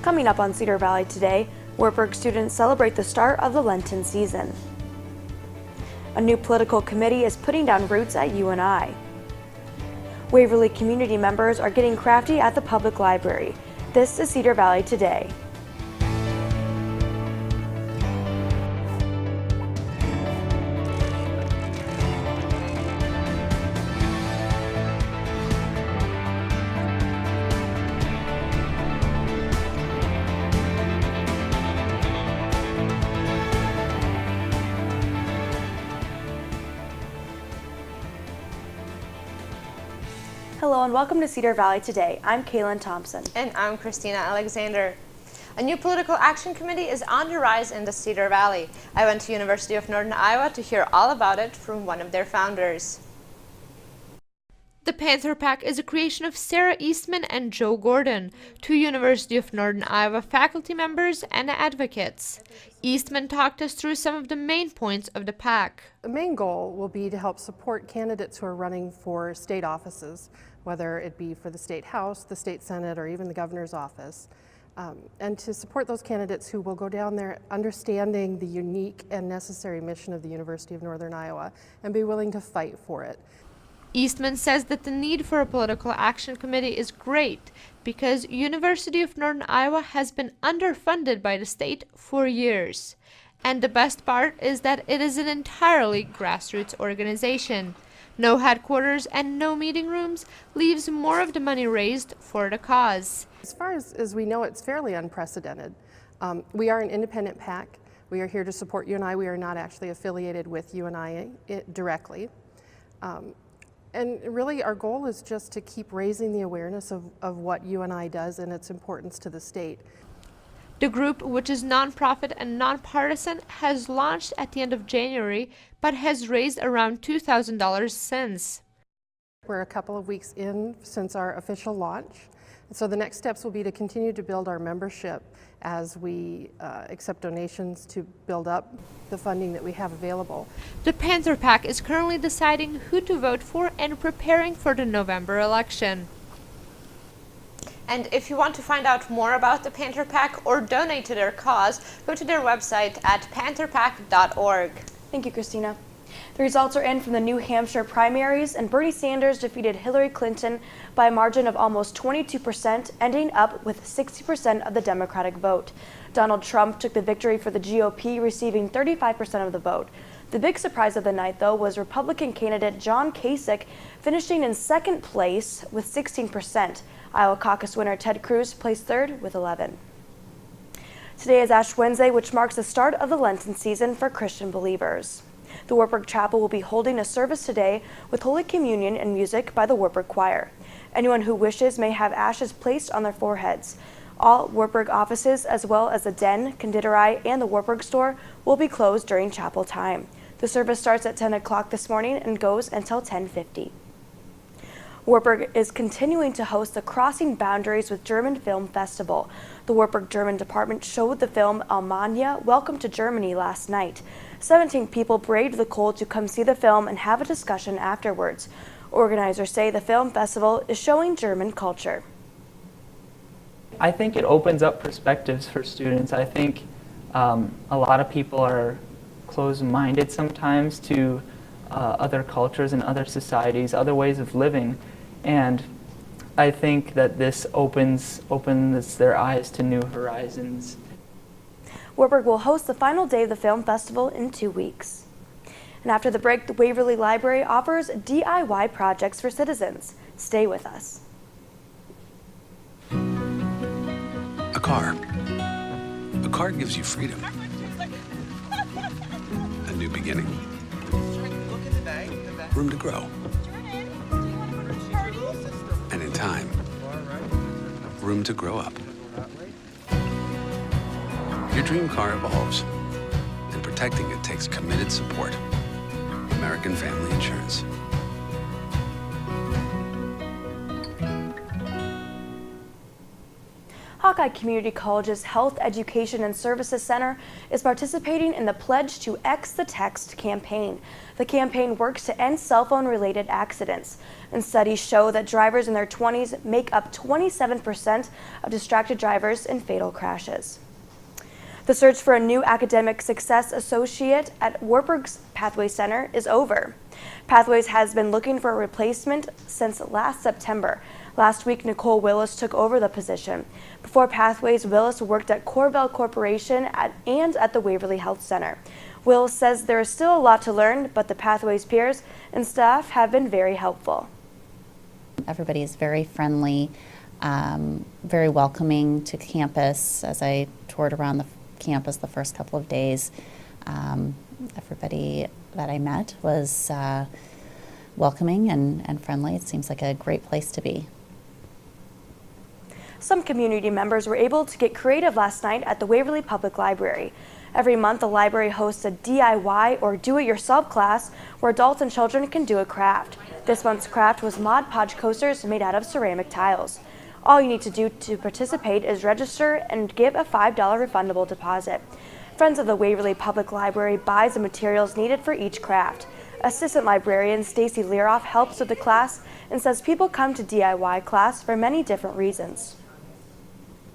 Coming up on Cedar Valley today, Wartburg students celebrate the start of the Lenten season. A new political committee is putting down roots at UNI. Waverly community members are getting crafty at the public library. This is Cedar Valley Today. Hello and welcome to Cedar Valley Today. I'm Kaylin Thompson. And I'm Christina Alexander. A new political action committee is on the rise in the Cedar Valley. I went to University of Northern Iowa to hear all about it from one of their founders. The Panther PAC is a creation of Sarah Eastman and Joe Gordon, two University of Northern Iowa faculty members and advocates. Eastman talked us through some of the main points of the PAC. The main goal will be to help support candidates who are running for state offices, whether it be for the state house, the state senate, or even the governor's office, and to support those candidates who will go down there understanding the unique and necessary mission of the University of Northern Iowa and be willing to fight for it. Eastman says that the need for a political action committee is great because University of Northern Iowa has been underfunded by the state for years. And the best part is that it is an entirely grassroots organization. No headquarters and no meeting rooms leaves more of the money raised for the cause. As far as we know, it's fairly unprecedented. We are an independent PAC. We are here to support UNI. We are not actually affiliated with UNI directly. And really our goal is just to keep raising the awareness of what UNI does and its importance to the state. The group, which is nonprofit and nonpartisan, has launched at the end of January, but has raised around $2,000 since. We're a couple of weeks in since our official launch. So the next steps will be to continue to build our membership as we accept donations to build up the funding that we have available. The Panther PAC is currently deciding who to vote for and preparing for the November election. And if you want to find out more about the Panther PAC or donate to their cause, go to their website at pantherpac.org. Thank you, Christina. The results are in from the New Hampshire primaries, and Bernie Sanders defeated Hillary Clinton by a margin of almost 22%, ending up with 60% of the Democratic vote. Donald Trump took the victory for the GOP, receiving 35% of the vote. The big surprise of the night, though, was Republican candidate John Kasich finishing in second place with 16%. Iowa caucus winner Ted Cruz placed third with 11%. Today is Ash Wednesday, which marks the start of the Lenten season for Christian believers. The Wartburg Chapel will be holding a service today with Holy Communion and music by the Wartburg Choir. Anyone who wishes may have ashes placed on their foreheads. All Wartburg offices, as well as the Den, Conditorei, and the Wartburg store, will be closed during chapel time. The service starts at 10 o'clock this morning and goes until 10:50. Wartburg is continuing to host the Crossing Boundaries with German Film Festival. The Wartburg German department showed the film Almania, Welcome to Germany last night. 17 people braved the cold to come see the film and have a discussion afterwards. Organizers say the film festival is showing German culture. I think it opens up perspectives for students. I think a lot of people are closed-minded sometimes to other cultures and other societies, other ways of living. And I think that this opens their eyes to new horizons. Wartburg will host the final day of the film festival in 2 weeks. And after the break, the Waverly Library offers DIY projects for citizens. Stay with us. A car. A car gives you freedom. A new beginning. Room to grow. And in time, room to grow up. Your dream car evolves, and protecting it takes committed support. American Family Insurance. Hawkeye Community College's Health, Education, and Services Center is participating in the Pledge to X the Text campaign. The campaign works to end cell phone-related accidents, and studies show that drivers in their 20s make up 27% of distracted drivers in fatal crashes. The search for a new academic success associate at Wartburg's Pathways Center is over. Pathways has been looking for a replacement since last September. Last week, Nicole Willis took over the position. Before Pathways, Willis worked at Corvell Corporation and at the Waverly Health Center. Willis says there is still a lot to learn, but the Pathways peers and staff have been very helpful. Everybody is very friendly, very welcoming to campus. As I toured around the campus the first couple of days, everybody that I met was welcoming and friendly. It seems like a great place to be. Some community members were able to get creative last night at the Waverly Public Library. Every month, the library hosts a DIY or do-it-yourself class where adults and children can do a craft. This month's craft was Mod Podge coasters made out of ceramic tiles. All you need to do to participate is register and give a $5 refundable deposit. Friends of the Waverly Public Library buys the materials needed for each craft. Assistant librarian Stacy Learoff helps with the class and says people come to DIY class for many different reasons.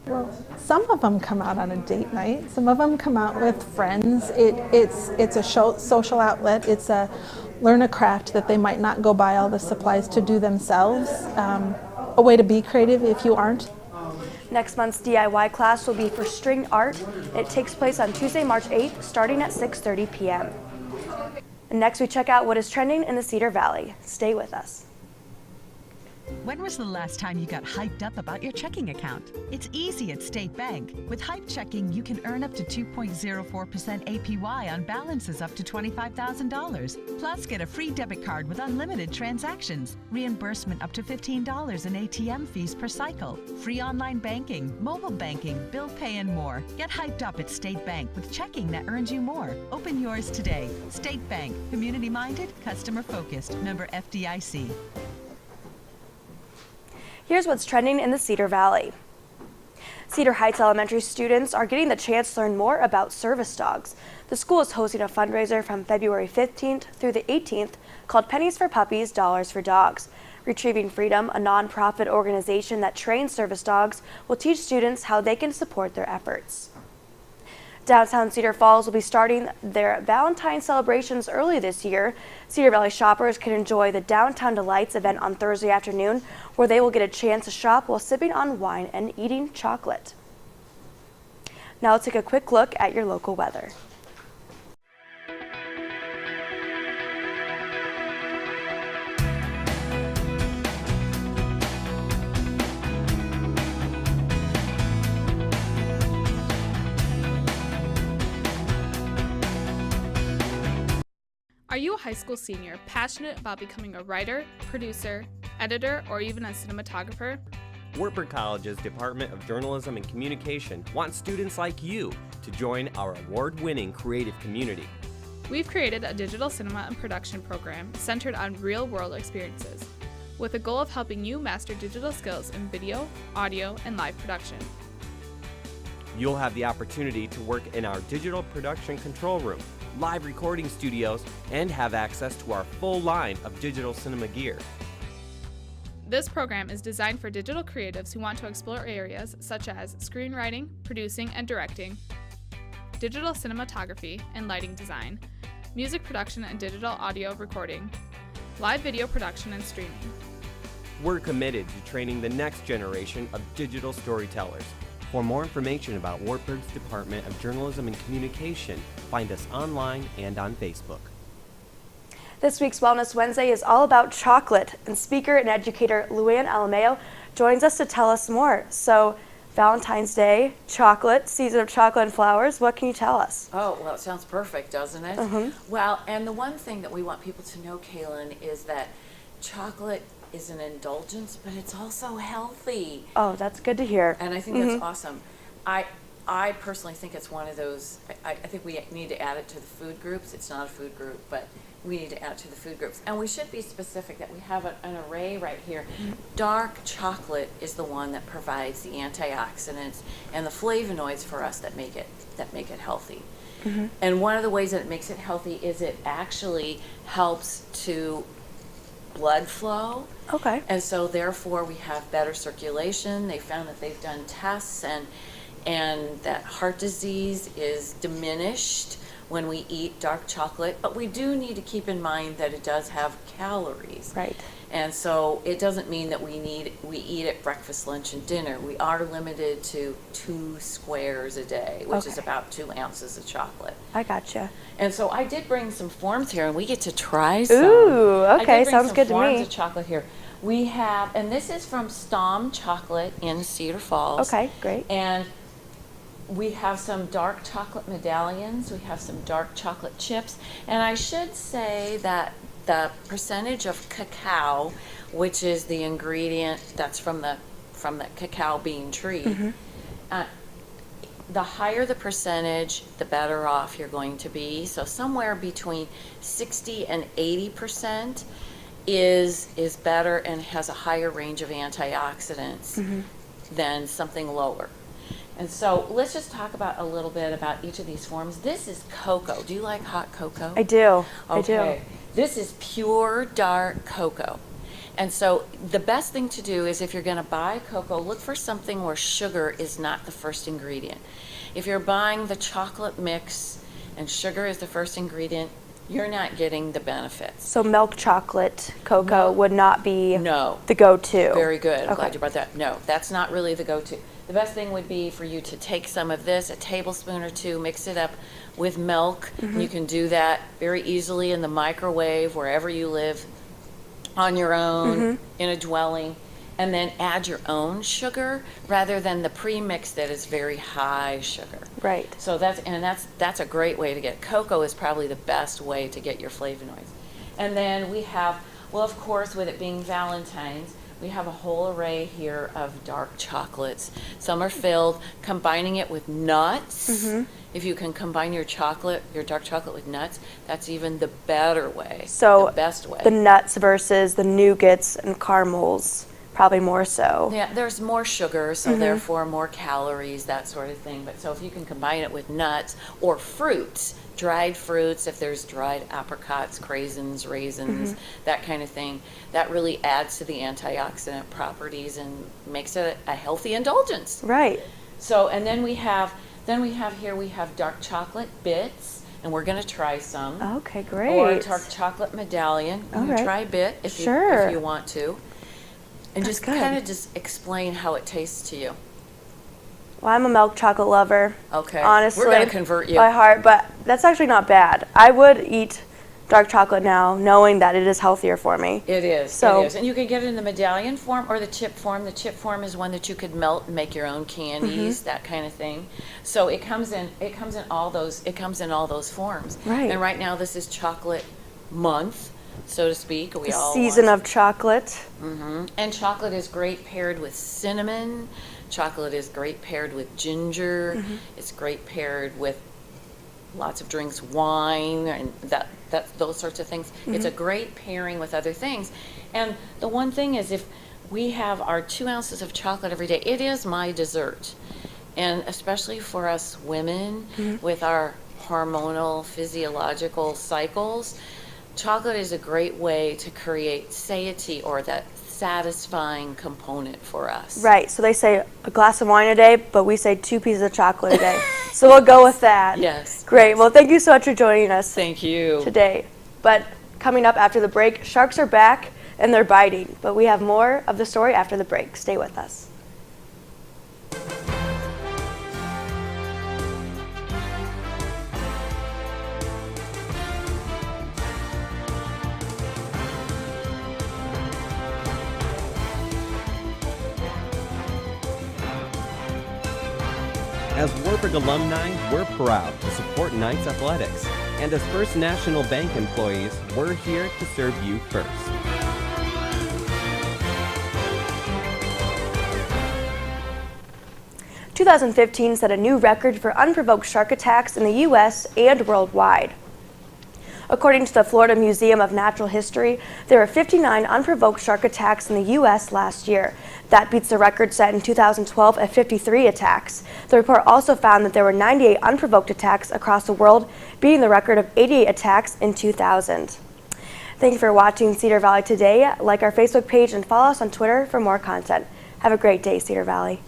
Well, some of them come out on a date night. Some of them come out with friends. It's a social outlet. It's a learn a craft that they might not go buy all the supplies to do themselves. A way to be creative if you aren't. Next month's DIY class will be for string art. It takes place on Tuesday, March 8th, starting at 6:30 p.m. And next we check out what is trending in the Cedar Valley. Stay with us. When was the last time you got hyped up about your checking account? It's easy at State Bank. With Hype Checking, you can earn up to 2.04% APY on balances up to $25,000. Plus, get a free debit card with unlimited transactions, reimbursement up to $15 in ATM fees per cycle, free online banking, mobile banking, bill pay, and more. Get hyped up at State Bank with checking that earns you more. Open yours today. State Bank, community-minded, customer-focused, member FDIC. Here's what's trending in the Cedar Valley. Cedar Heights Elementary students are getting the chance to learn more about service dogs. The school is hosting a fundraiser from February 15th through the 18th called Pennies for Puppies, Dollars for Dogs. Retrieving Freedom, a nonprofit organization that trains service dogs, will teach students how they can support their efforts. Downtown Cedar Falls will be starting their Valentine's celebrations early this year. Cedar Valley shoppers can enjoy the Downtown Delights event on Thursday afternoon, where they will get a chance to shop while sipping on wine and eating chocolate. Now let's take a quick look at your local weather. Are you a high school senior passionate about becoming a writer, producer, editor, or even a cinematographer? Wartburg College's Department of Journalism and Communication wants students like you to join our award-winning creative community. We've created a digital cinema and production program centered on real-world experiences, with the goal of helping you master digital skills in video, audio, and live production. You'll have the opportunity to work in our digital production control room, live recording studios, and have access to our full line of digital cinema gear. This program is designed for digital creatives who want to explore areas such as screenwriting, producing and directing, digital cinematography and lighting design, music production and digital audio recording, live video production and streaming. We're committed to training the next generation of digital storytellers. For more information about Wartburg's Department of Journalism and Communication, find us online and on Facebook. This week's Wellness Wednesday is all about chocolate, and speaker and educator Luann Alameo joins us to tell us more. So, Valentine's Day, chocolate, season of chocolate and flowers, what can you tell us? Oh, well, it sounds perfect, doesn't it? Mm-hmm. Well, and the one thing that we want people to know, Kaylin, is that chocolate is an indulgence, but it's also healthy. Oh, that's good to hear. And I think that's awesome. I personally think it's one of those, I think we need to add it to the food groups. It's not a food group, but we need to add it to the food groups. And we should be specific that we have an array right here. Dark chocolate is the one that provides the antioxidants and the flavonoids for us that make it healthy. And one of the ways that it makes it healthy is it actually helps to blood flow. Okay. And so therefore we have better circulation. They found that they've done tests and that heart disease is diminished when we eat dark chocolate, but we do need to keep in mind that it does have calories. Right. And so it doesn't mean that we eat at breakfast, lunch, and dinner. We are limited to 2 squares a day, which is Okay. about 2 ounces of chocolate. I gotcha. And so I did bring some forms here, and we get to try some. Ooh, I did okay, bring sounds some good to forms me. of chocolate here. We have, and this is from Stom Chocolate in Cedar Falls. Okay, great. And we have some dark chocolate medallions. We have some dark chocolate chips. And I should say that the percentage of cacao, which is the ingredient that's from the cacao bean tree, the higher the percentage, the better off you're going to be. So somewhere between 60 and 80% is better and has a higher range of antioxidants than something lower. And so let's just talk about a little bit about each of these forms. This is cocoa. Do you like hot cocoa? I do. Okay. This is pure dark cocoa. And so the best thing to do is if you're going to buy cocoa, look for something where sugar is not the first ingredient. If you're buying the chocolate mix and sugar is the first ingredient, you're not getting the benefits. So milk chocolate cocoa would not be No. the go-to. Very good. I'm Okay. glad you brought that. No, that's not really the go-to. The best thing would be for you to take some of this, a tablespoon or 2, mix it up with milk. You can do that very easily in the microwave wherever you live, on your own, in a dwelling, and then add your own sugar rather than the pre-mix that is very high sugar. Right. So that's a great way to get. Cocoa is probably the best way to get your flavonoids. And then we have, well, of course, with it being Valentine's, we have a whole array here of dark chocolates. Some are filled, combining it with nuts. If you can combine your dark chocolate with nuts, that's even the better way, So the best way. the nuts versus the nougats and caramels, probably more so. Yeah, there's more sugar, so therefore more calories, that sort of thing. But so if you can combine it with nuts or fruits, dried fruits, if there's dried apricots, craisins, raisins, that kind of thing, that really adds to the antioxidant properties and makes it a healthy indulgence. Right. So, and then we have dark chocolate bits, and we're going to try some. Okay, great. Or dark chocolate medallion. You All can right. try a bit if Sure. you want to. And That's just good. kind of just explain how it tastes to you. Well, I'm a milk chocolate lover. Okay. Honestly, We're going to convert you. by heart, but that's actually not bad. I would eat dark chocolate now, knowing that it is healthier for me. It is. So- It is. And you can get it in the medallion form or the chip form. The chip form is one that you could melt and make your own candies, that kind of thing. So it comes in all those forms. Right. And right now this is chocolate month, so to speak. We The all season want- of chocolate. And chocolate is great paired with cinnamon. Chocolate is great paired with ginger. It's great paired with lots of drinks, wine, and those sorts of things. It's a great pairing with other things. And the one thing is, if we have our 2 ounces of chocolate every day, it is my dessert. And especially for us women with our hormonal, physiological cycles, chocolate is a great way to create satiety, or that satisfying component for us. Right. So they say a glass of wine a day, but we say 2 pieces of chocolate a day. So we'll go with that. Yes. Great. Well, thank you so much for joining us Thank you. today. But coming up after the break, sharks are back and they're biting. But we have more of the story after the break. Stay with us. As Warburg alumni, we're proud to support Knights Athletics. And as First National Bank employees, we're here to serve you first. 2015 set a new record for unprovoked shark attacks in the U.S. and worldwide. According to the Florida Museum of Natural History, there were 59 unprovoked shark attacks in the U.S. last year. That beats the record set in 2012 at 53 attacks. The report also found that there were 98 unprovoked attacks across the world, beating the record of 88 attacks in 2000. Thank you for watching Cedar Valley Today. Like our Facebook page and follow us on Twitter for more content. Have a great day, Cedar Valley.